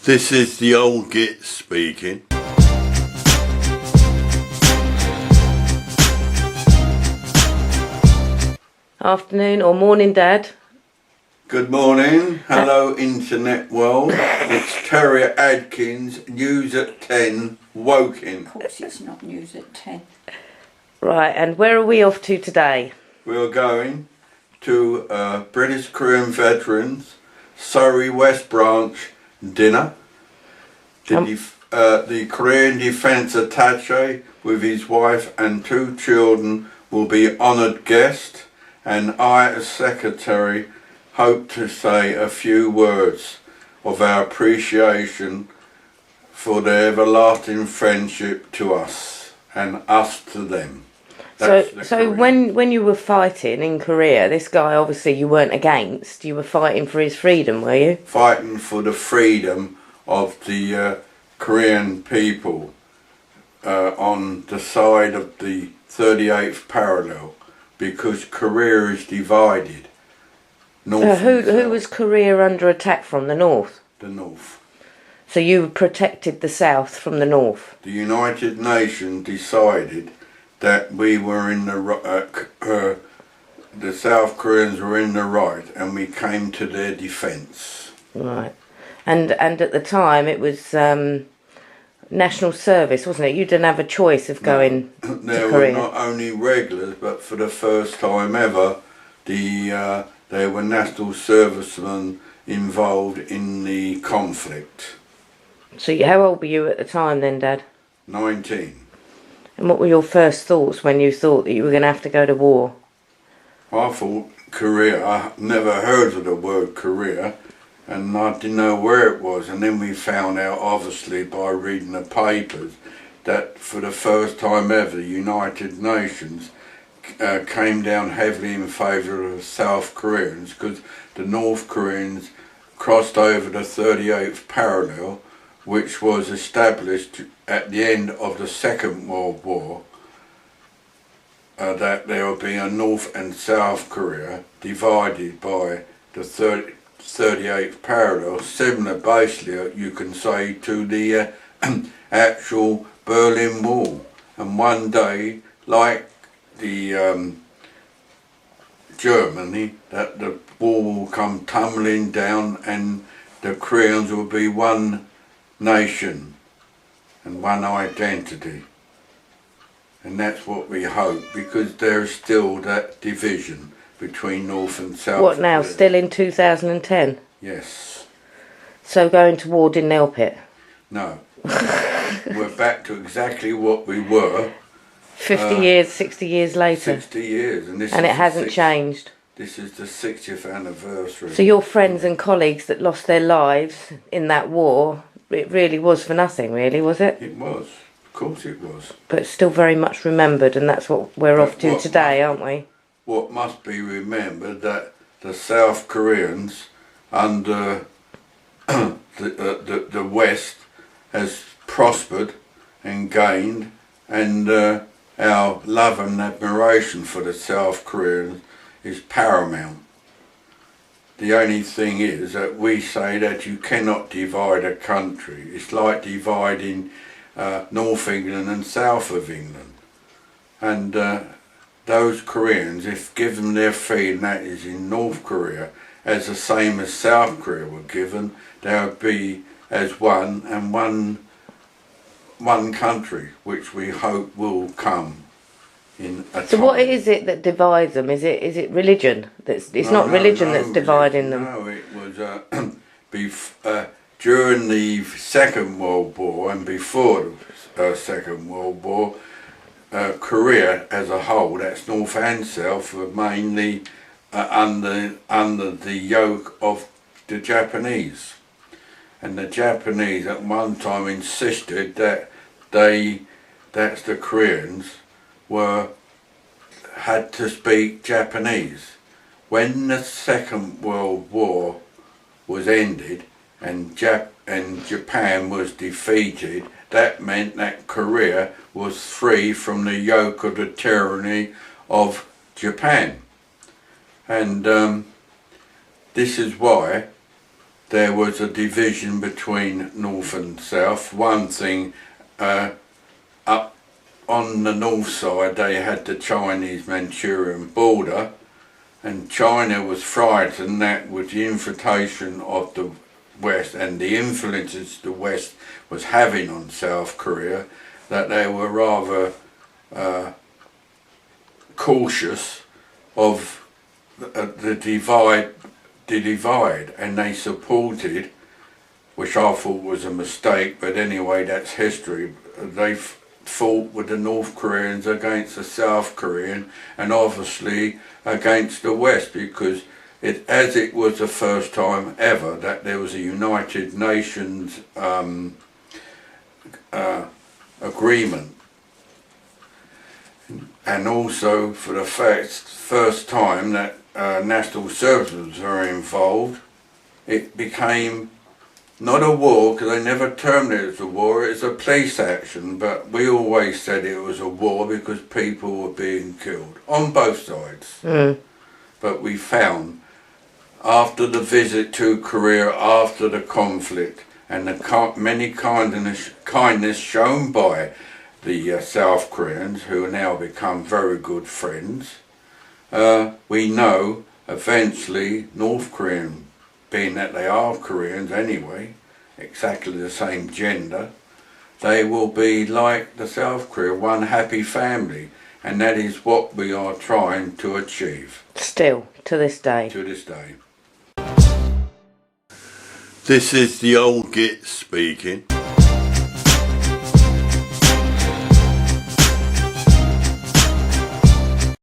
This is the old Git speaking. Afternoon or morning, Dad. Good morning. Hello, Internet world. It's Terry Adkins, news at 10, Woking. Of course it's not news at 10. Right, and where are we off to today? We're going to British Korean Veterans Surrey West Branch dinner. The Korean Defence Attaché with his wife and 2 children will be honoured guests, and I as Secretary hope to say a few words of our appreciation for their everlasting friendship to us and us to them. So when you were fighting in Korea, this guy obviously you weren't against, you were fighting for his freedom, were you? Fighting for the freedom of the Korean people on the side of the 38th parallel, because Korea is divided. Who was Korea under attack from? The North? The North. So you protected the South from the North? The United Nations decided that we were in the South Koreans were in the right, and we came to their defence. Right. And at the time it was national service, wasn't it? You didn't have a choice of going to Korea. There were not only regulars, but for the first time ever, there were national servicemen involved in the conflict. So how old were you at the time then, Dad? 19. And what were your first thoughts when you thought that you were going to have to go to war? I thought Korea, I never heard of the word Korea, and I didn't know where it was, and then we found out, obviously, by reading the papers, that for the first time ever, the United Nations came down heavily in favour of the South Koreans, because the North Koreans crossed over the 38th parallel, which was established at the end of the Second World War, that there would be a North and South Korea divided by the 38th parallel, similar basically, you can say, to the actual Berlin Wall. And one day, like the Germany, that the wall will come tumbling down and the Koreans will be one nation and one identity. And that's what we hope, because there's still that division between North and South. What now, still in 2010? Yes. So going to war didn't help it? No. We're back to exactly what we were. 50 years, 60 years later? 60 years. And it hasn't changed? This is the 60th anniversary. So your friends and colleagues that lost their lives in that war, it really was for nothing, really, was it? It was. Of course it was. But it's still very much remembered, and that's what we're off to today, aren't we? What must be remembered, that the South Koreans under the West has prospered and gained, and our love and admiration for the South Koreans is paramount. The only thing is that we say that you cannot divide a country. It's like dividing North England and South of England. And those Koreans, if given their freedom, that is in North Korea, as the same as South Korea were given, they would be as one and one country, which we hope will come in a time. So what is it that divides them? Is it religion? It's not religion that's dividing them. No, it was during the Second World War and before the Second World War, Korea as a whole, that's North and South, were mainly under the yoke of the Japanese. And the Japanese at one time insisted that the Koreans had to speak Japanese. When the Second World War was ended and Japan was defeated, that meant that Korea was free from the yoke of the tyranny of Japan. And this is why there was a division between North and South. One thing, up on the north side they had the Chinese-Manchurian border, and China was frightened that with the infiltration of the West and the influences the West was having on South Korea, that they were rather cautious of the divide, and they supported, which I thought was a mistake, but anyway, that's history. They fought with the North Koreans against the South Korean, and obviously against the West, because as it was the first time ever that there was a United Nations agreement, and also for the first time that national services were involved. It became not a war, because they never termed it as a war, it's a police action, but we always said it was a war because people were being killed on both sides. But we found, after the visit to Korea, after the conflict, and the many kindness shown by the South Koreans, who have now become very good friends, we know eventually North Korean, being that they are Koreans anyway, exactly the same gender, they will be like the South Korea, one happy family, and that is what we are trying to achieve. Still, to this day. To this day. This is the old Git speaking.